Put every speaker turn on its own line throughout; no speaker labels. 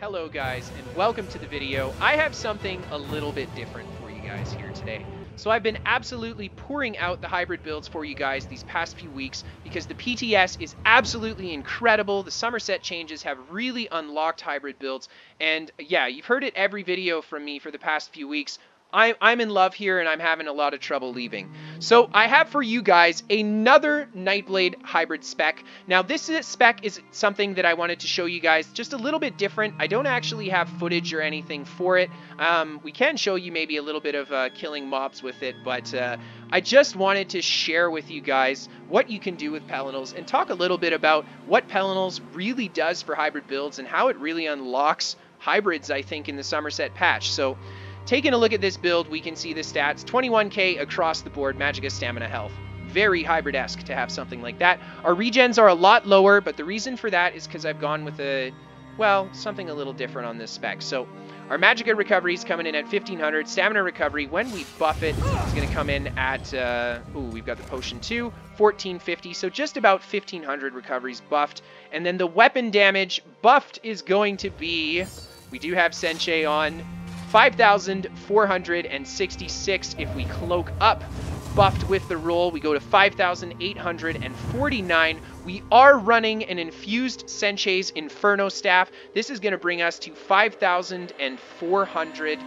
Hello guys, and welcome to the video. I have something a little bit different for you guys here today. So I've been absolutely pouring out the hybrid builds for you guys these past few weeks because the PTS is absolutely incredible. The Summerset changes have really unlocked hybrid builds, and yeah, you've heard it every video from me for the past few weeks. I'm in love here and I'm having a lot of trouble leaving. So I have for you guys another Nightblade hybrid spec. Now this spec is something that I wanted to show you guys just a little bit different. I don't actually have footage or anything for it. We can show you maybe a little bit of killing mobs with it, but I just wanted to share with you guys what you can do with Pelinals and talk a little bit about what Pelinals really does for hybrid builds and how it really unlocks hybrids, I think, in the Summerset patch. So taking a look at this build, we can see the stats, 21k across the board, Magicka stamina health. Very hybrid-esque to have something like that. Our regens are a lot lower, but the reason for that is because I've gone with something a little different on this spec. So our Magicka recovery is coming in at 1500. Stamina recovery, when we buff it, is going to come in at, we've got the potion too, 1450. So just about 1500 recoveries buffed. And then the weapon damage buffed is going to be, we do have Sensei on, 5,466 if we cloak up. Buffed with the roll, we go to 5,849. We are running an infused Sensei's Inferno Staff. This is going to bring us to 5,400.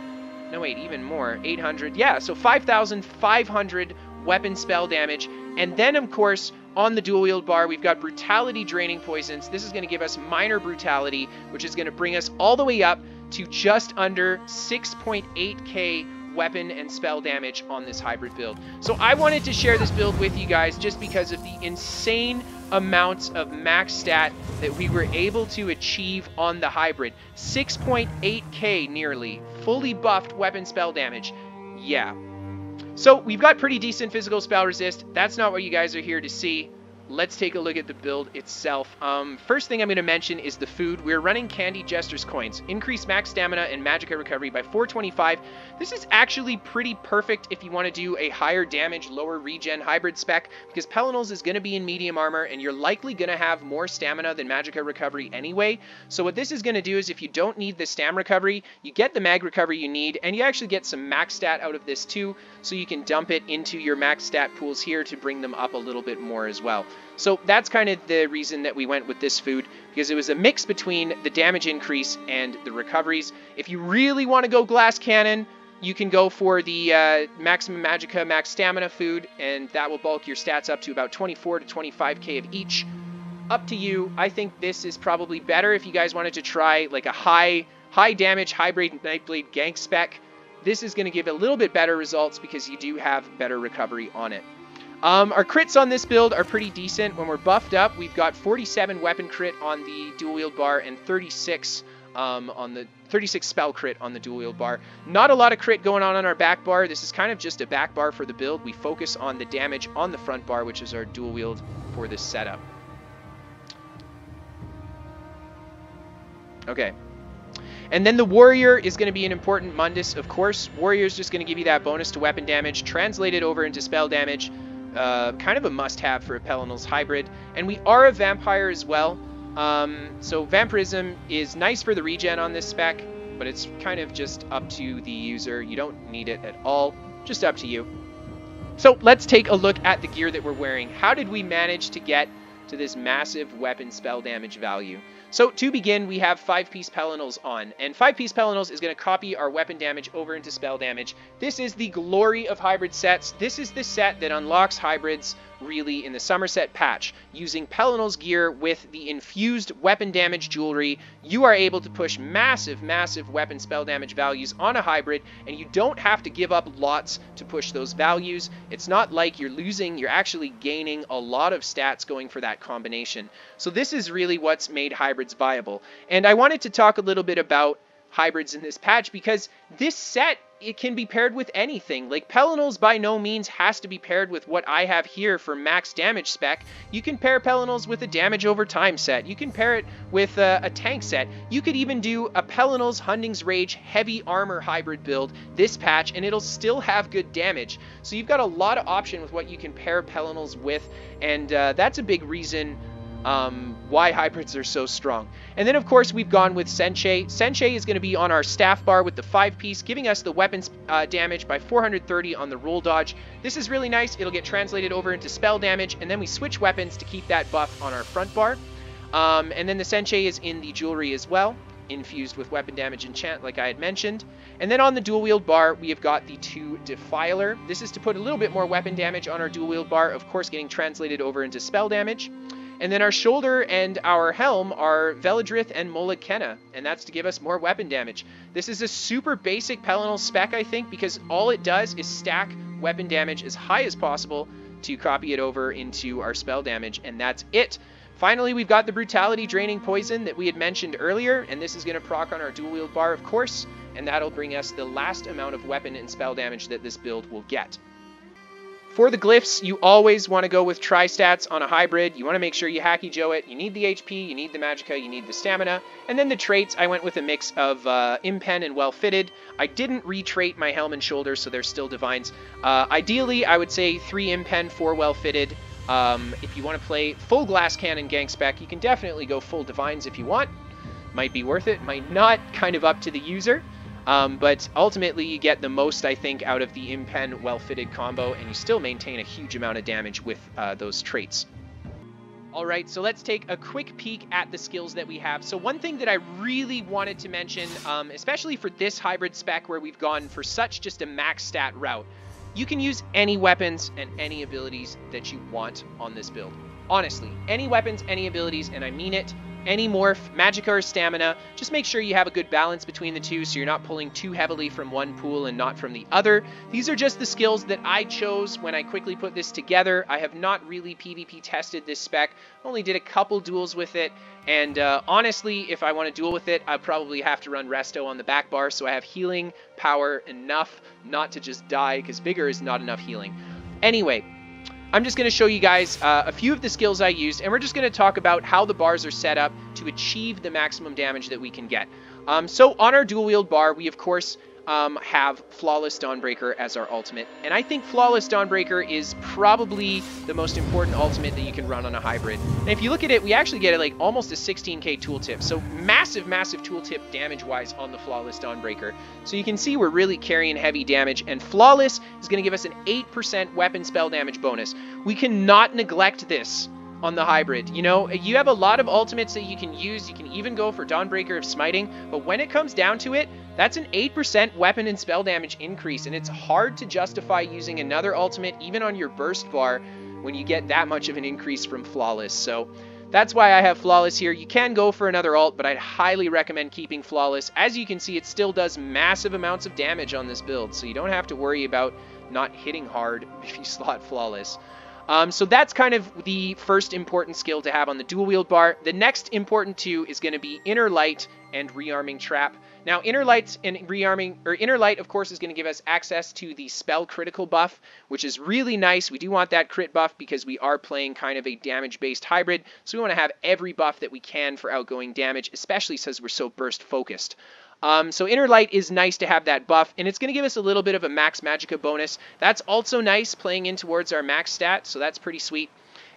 No, wait, even more. 800. Yeah, so 5,500 weapon spell damage. And then, of course, on the dual wield bar, we've got Brutality Draining Poisons. This is going to give us Minor Brutality, which is going to bring us all the way up to just under 6.8k weapon and spell damage on this hybrid build. So I wanted to share this build with you guys just because of the insane amounts of max stat that we were able to achieve on the hybrid. 6.8k nearly, fully buffed weapon spell damage. Yeah. So we've got pretty decent physical spell resist. That's not what you guys are here to see. Let's take a look at the build itself. First thing I'm going to mention is the food. We're running Candy Jester's Coins. Increase max stamina and Magicka recovery by 425. This is actually pretty perfect if you want to do a higher damage, lower regen hybrid spec, because Pelinals is going to be in medium armor, and you're likely going to have more stamina than Magicka recovery anyway. So what this is going to do is if you don't need the stam recovery, you get the mag recovery you need, and you actually get some max stat out of this too, so you can dump it into your max stat pools here to bring them up a little bit more as well. So that's kind of the reason that we went with this food, because it was a mix between the damage increase and the recoveries. If you really want to go glass cannon, you can go for the maximum Magicka max stamina food, and that will bulk your stats up to about 24 to 25k of each. Up to you. I think this is probably better if you guys wanted to try like a high damage hybrid Nightblade gank spec. This is going to give a little bit better results because you do have better recovery on it. Our crits on this build are pretty decent. When we're buffed up, we've got 47 weapon crit on the dual wield bar and 36 on the 36 spell crit on the dual wield bar. Not a lot of crit going on our back bar. This is kind of just a back bar for the build. We focus on the damage on the front bar, which is our dual wield for this setup. Okay. And then the Warrior is going to be an important Mundus, of course. Warrior is just going to give you that bonus to weapon damage, translated over into spell damage. Kind of a must-have for a Pelinals hybrid. And we are a Vampire as well. So Vampirism is nice for the regen on this spec, but it's kind of just up to the user. You don't need it at all. Just up to you. So let's take a look at the gear that we're wearing. How did we manage to get to this massive weapon spell damage value? So to begin, we have 5-piece Pelinals on, and 5-piece Pelinals is going to copy our weapon damage over into spell damage. This is the glory of hybrid sets. This is the set that unlocks hybrids really in the Summerset patch. Using Pelinals gear with the infused weapon damage jewelry, you are able to push massive weapon spell damage values on a hybrid, and you don't have to give up lots to push those values. It's not like you're losing, you're actually gaining a lot of stats going for that combination. So this is really what's made hybrids viable. And I wanted to talk a little bit about hybrids in this patch because this set, it can be paired with anything. Like Pelinals by no means has to be paired with what I have here for max damage spec. You can pair Pelinals with a damage over time set. You can pair it with a tank set. You could even do a Pelinals Hunding's Rage heavy armor hybrid build this patch and it'll still have good damage. So you've got a lot of option with what you can pair Pelinals with, and that's a big reason why hybrids are so strong. And then, of course, we've gone with Senshei. Senshei is going to be on our staff bar with the 5-piece, giving us the weapons damage by 430 on the roll dodge. This is really nice. It'll get translated over into spell damage, and then we switch weapons to keep that buff on our front bar. And then the Senshei is in the jewelry as well, infused with weapon damage enchant like I had mentioned. And then on the dual wield bar, we have got the 2 Defiler. This is to put a little bit more weapon damage on our dual wield bar, of course getting translated over into spell damage. And then our shoulder and our helm are Veladrith and Molekena, and that's to give us more weapon damage. This is a super basic Pelinal spec, I think, because all it does is stack weapon damage as high as possible to copy it over into our spell damage, and that's it. Finally, we've got the Brutality Draining Poison that we had mentioned earlier, and this is going to proc on our dual wield bar, of course, and that'll bring us the last amount of weapon and spell damage that this build will get. For the Glyphs, you always want to go with tri-stats on a hybrid. You want to make sure you Hacky Joe it. You need the HP, you need the Magicka, you need the Stamina. And then the traits, I went with a mix of Impen and Well-Fitted. I didn't re-trait my Helm and Shoulder, so they're still Divines. Ideally, I would say 3 Impen, 4 Well-Fitted. If you want to play full Glass Cannon Gang spec, you can definitely go full Divines if you want. Might be worth it, might not, kind of up to the user. But ultimately, you get the most, I think, out of the Impen Well-Fitted combo, and you still maintain a huge amount of damage with those traits. Alright, so let's take a quick peek at the skills that we have. So one thing that I really wanted to mention, especially for this hybrid spec where we've gone for such just a max stat route, you can use any weapons and any abilities that you want on this build. Honestly, any weapons, any abilities, and I mean it. Any morph, Magicka or Stamina, just make sure you have a good balance between the two so you're not pulling too heavily from one pool and not from the other. These are just the skills that I chose when I quickly put this together. I have not really PvP tested this spec, only did a couple duels with it, and honestly, if I want to duel with it, I'll probably have to run Resto on the back bar so I have healing power enough not to just die, because bigger is not enough healing. Anyway, I'm just going to show you guys a few of the skills I used, and we're just going to talk about how the bars are set up to achieve the maximum damage that we can get. So on our dual wield bar, we of course have Flawless Dawnbreaker as our ultimate, and I think Flawless Dawnbreaker is probably the most important ultimate that you can run on a hybrid. And if you look at it, we actually get like almost a 16k tooltip, so massive tooltip damage-wise on the Flawless Dawnbreaker. So you can see we're really carrying heavy damage, and Flawless is going to give us an 8% weapon spell damage bonus. We cannot neglect this on the hybrid. You know, you have a lot of ultimates that you can use. You can even go for Dawnbreaker of Smiting, but when it comes down to it, that's an 8% weapon and spell damage increase, and it's hard to justify using another ultimate even on your burst bar when you get that much of an increase from Flawless. So that's why I have Flawless here. You can go for another ult, but I'd highly recommend keeping Flawless. As you can see, it still does massive amounts of damage on this build, so you don't have to worry about not hitting hard if you slot Flawless. So that's kind of the first important skill to have on the dual wield bar. The next important two is going to be Inner Light and Rearming Trap. Now, Inner Light and Rearming, or Inner Light, of course, is going to give us access to the spell critical buff, which is really nice. We do want that crit buff because we are playing kind of a damage-based hybrid, so we want to have every buff that we can for outgoing damage, especially since we're so burst focused. So Inner Light is nice to have that buff, and it's going to give us a little bit of a max Magicka bonus. That's also nice playing in towards our max stat, so that's pretty sweet.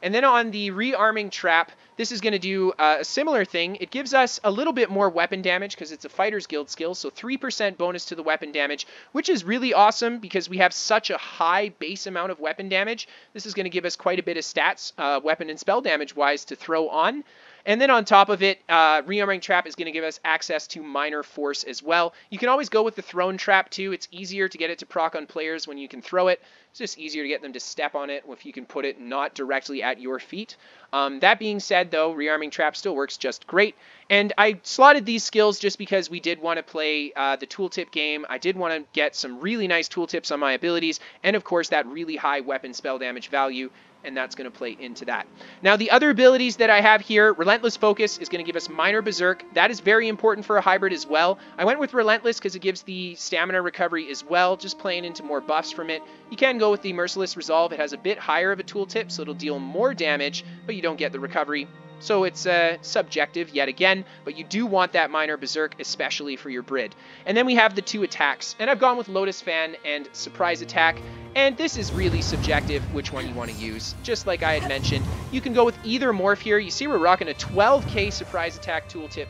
And then on the Rearming Trap, this is going to do a similar thing. It gives us a little bit more weapon damage because it's a Fighter's Guild skill, so 3% bonus to the weapon damage, which is really awesome because we have such a high base amount of weapon damage. This is going to give us quite a bit of stats, weapon and spell damage-wise, to throw on. And then on top of it, Rearming Trap is going to give us access to Minor Force as well. You can always go with the Thrown Trap too. It's easier to get it to proc on players when you can throw it. It's just easier to get them to step on it if you can put it not directly at your feet. That being said, though, Rearming Trap still works just great. And I slotted these skills just because we did want to play the tooltip game. I did want to get some really nice tooltips on my abilities, and of course that really high weapon spell damage value, and that's going to play into that. Now, the other abilities that I have here, Relentless Focus is going to give us Minor Berserk. That is very important for a hybrid as well. I went with Relentless because it gives the stamina recovery as well, just playing into more buffs from it. You can go with the Merciless Resolve. It has a bit higher of a tooltip, so it'll deal more damage, but you don't get the recovery. So it's subjective yet again, but you do want that minor berserk, especially for your Brid. And then we have the 2 attacks, and I've gone with Lotus Fan and Surprise Attack, and this is really subjective which one you want to use. Just like I had mentioned, you can go with either morph here. You see we're rocking a 12k Surprise Attack tooltip,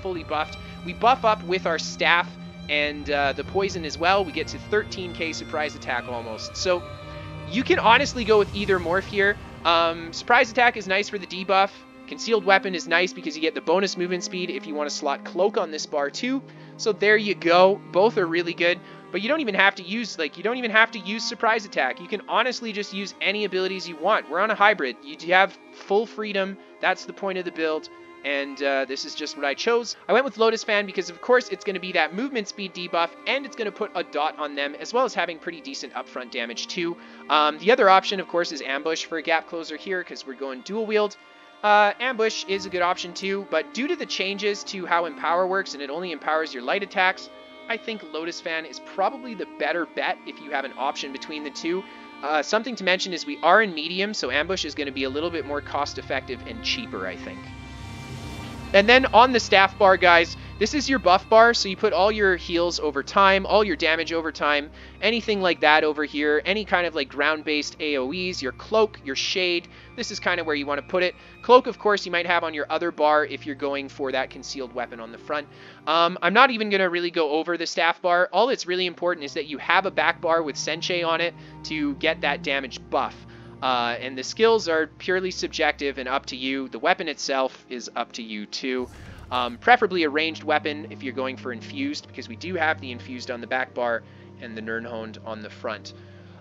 fully buffed. We buff up with our staff and the poison as well. We get to 13k Surprise Attack almost. So you can honestly go with either morph here. Surprise Attack is nice for the debuff. Concealed Weapon is nice because you get the bonus movement speed if you want to slot Cloak on this bar too. So there you go. Both are really good, but you don't even have to use Surprise Attack. You can honestly just use any abilities you want. We're on a hybrid. You have full freedom. That's the point of the build. And this is just what I chose. I went with Lotus Fan because, of course, it's going to be that movement speed debuff, and it's going to put a dot on them, as well as having pretty decent upfront damage, too. The other option, of course, is Ambush for a gap closer here, because we're going dual wield. Ambush is a good option, too, but due to the changes to how Empower works, and it only empowers your light attacks, I think Lotus Fan is probably the better bet if you have an option between the two. Something to mention is we are in medium, so Ambush is going to be a little bit more cost-effective and cheaper, I think. And then on the staff bar, guys, this is your buff bar, so you put all your heals over time, all your damage over time, anything like that over here, any kind of like ground-based AoEs, your cloak, your shade, this is kind of where you want to put it. Cloak, of course, you might have on your other bar if you're going for that concealed weapon on the front. I'm not even going to really go over the staff bar. All that's really important is that you have a back bar with Sensei on it to get that damage buff. And the skills are purely subjective and up to you. The weapon itself is up to you too. Preferably a ranged weapon if you're going for infused, because we do have the infused on the back bar and the Nirnhond on the front.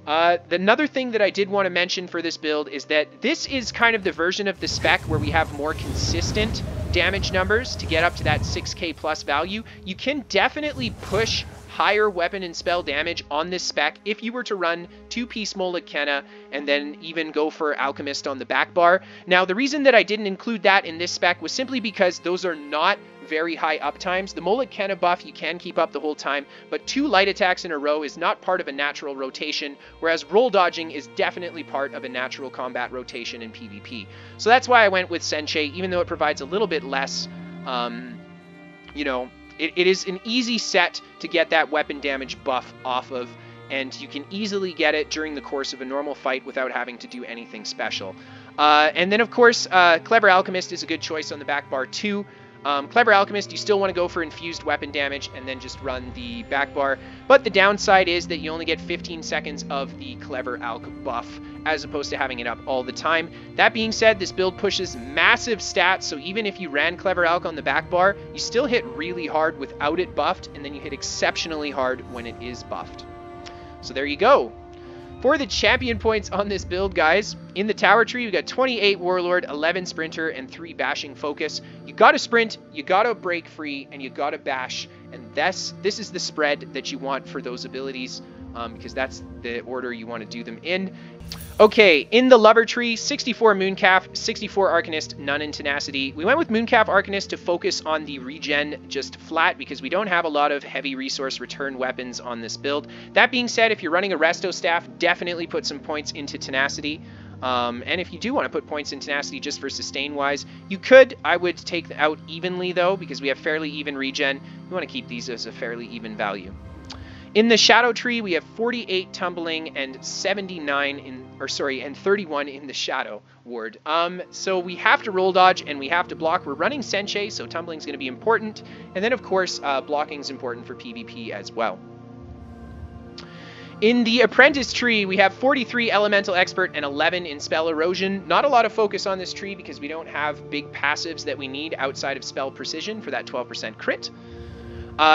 Another thing that I did want to mention for this build is that this is kind of the version of the spec where we have more consistent damage numbers to get up to that 6k plus value. You can definitely push higher weapon and spell damage on this spec if you were to run 2-piece Molag Kenna and then even go for Alchemist on the back bar. Now, the reason that I didn't include that in this spec was simply because those are not very high uptimes. The Molag Kenna buff you can keep up the whole time, but 2 light attacks in a row is not part of a natural rotation, whereas roll dodging is definitely part of a natural combat rotation in PvP. So that's why I went with Sensei, even though it provides a little bit less, you know, it is an easy set to get that weapon damage buff off of, and you can easily get it during the course of a normal fight without having to do anything special. And then, of course, Clever Alchemist is a good choice on the back bar too. Clever Alchemist, you still want to go for infused weapon damage and then just run the back bar, but the downside is that you only get 15 seconds of the Clever Alch buff as opposed to having it up all the time. That being said, this build pushes massive stats, so even if you ran Clever Alch on the back bar, you still hit really hard without it buffed, and then you hit exceptionally hard when it is buffed. So there you go. For the champion points on this build, guys, in the tower tree, we got 28 Warlord, 11 Sprinter, and 3 Bashing Focus. You gotta sprint, you gotta break free, and you gotta bash, and this is the spread that you want for those abilities, because that's the order you want to do them in. Okay, in the Lover Tree, 64 Mooncalf, 64 Arcanist, none in Tenacity. We went with Mooncalf Arcanist to focus on the regen just flat because we don't have a lot of heavy resource return weapons on this build. That being said, if you're running a Resto Staff, definitely put some points into Tenacity. And if you do want to put points in Tenacity just for sustain-wise, you could. I would take out evenly, though, because we have fairly even regen. You want to keep these as a fairly even value. In the Shadow Tree, we have 48 Tumbling and 31 in the Shadow Ward. So we have to roll dodge and we have to block. We're running Sensei, so Tumbling's going to be important. And then, of course, blocking is important for PvP as well. In the Apprentice Tree, we have 43 Elemental Expert and 11 in Spell Erosion. Not a lot of focus on this tree because we don't have big passives that we need outside of Spell Precision for that 12% crit.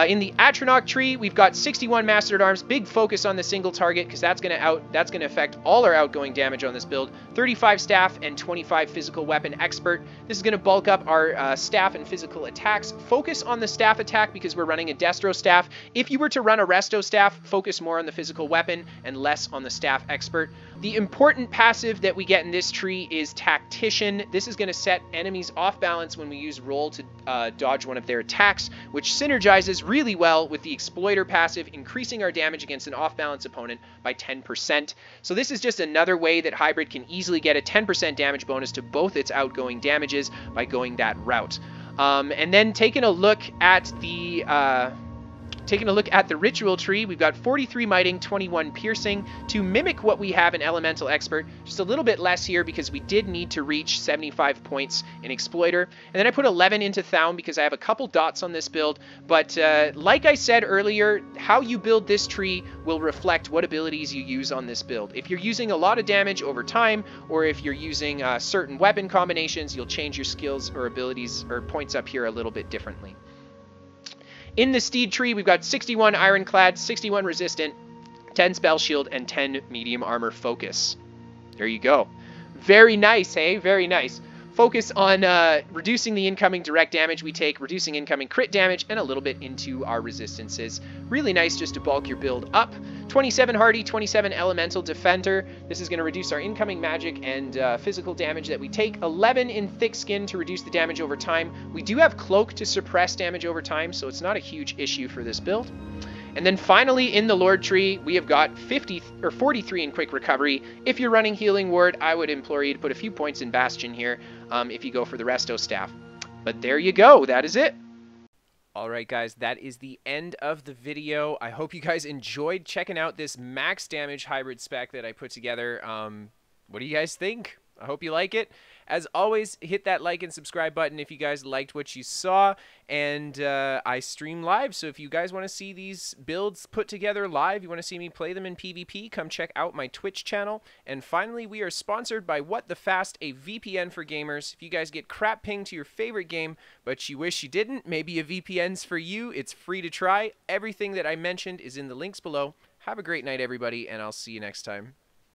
In the Atronach Tree, we've got 61 Master at Arms, big focus on the single target because that's gonna affect all our outgoing damage on this build. 35 Staff and 25 Physical Weapon Expert. This is gonna bulk up our staff and physical attacks. Focus on the staff attack because we're running a Destro Staff. If you were to run a Resto Staff, focus more on the physical weapon and less on the staff expert. The important passive that we get in this tree is Tactician. This is going to set enemies off balance when we use roll to dodge one of their attacks, which synergizes really well with the Exploiter passive, increasing our damage against an off-balance opponent by 10%. So this is just another way that Hybrid can easily get a 10% damage bonus to both its outgoing damages by going that route. And then taking a look at the ritual tree, we've got 43 mighting, 21 piercing to mimic what we have in elemental expert, just a little bit less here because we did need to reach 75 points in exploiter. And then I put 11 into Thaum because I have a couple dots on this build, but like I said earlier, how you build this tree will reflect what abilities you use on this build. If you're using a lot of damage over time, or if you're using certain weapon combinations, you'll change your skills or abilities or points up here a little bit differently. In the Steed tree, we've got 61 Ironclad, 61 Resistant, 10 Spell Shield, and 10 Medium Armor Focus. There you go. Very nice, hey? Very nice. Focus on reducing the incoming direct damage we take, reducing incoming crit damage, and a little bit into our resistances. Really nice just to bulk your build up. 27 Hardy, 27 Elemental Defender. This is going to reduce our incoming magic and physical damage that we take. 11 in Thick Skin to reduce the damage over time. We do have Cloak to suppress damage over time, so it's not a huge issue for this build. And then finally, in the Lord tree, we have got 43 in Quick Recovery. If you're running Healing Ward, I would implore you to put a few points in Bastion here if you go for the Resto Staff. But there you go. That is it. All right, guys, that is the end of the video. I hope you guys enjoyed checking out this max damage hybrid spec that I put together. What do you guys think? I hope you like it. As always, hit that like and subscribe button if you guys liked what you saw. And I stream live, so if you guys want to see these builds put together live, you want to see me play them in PvP, come check out my Twitch channel. And finally, we are sponsored by What the Fast, a VPN for gamers. If you guys get crap ping to your favorite game, but you wish you didn't, maybe a VPN's for you. It's free to try. Everything that I mentioned is in the links below. Have a great night, everybody, and I'll see you next time.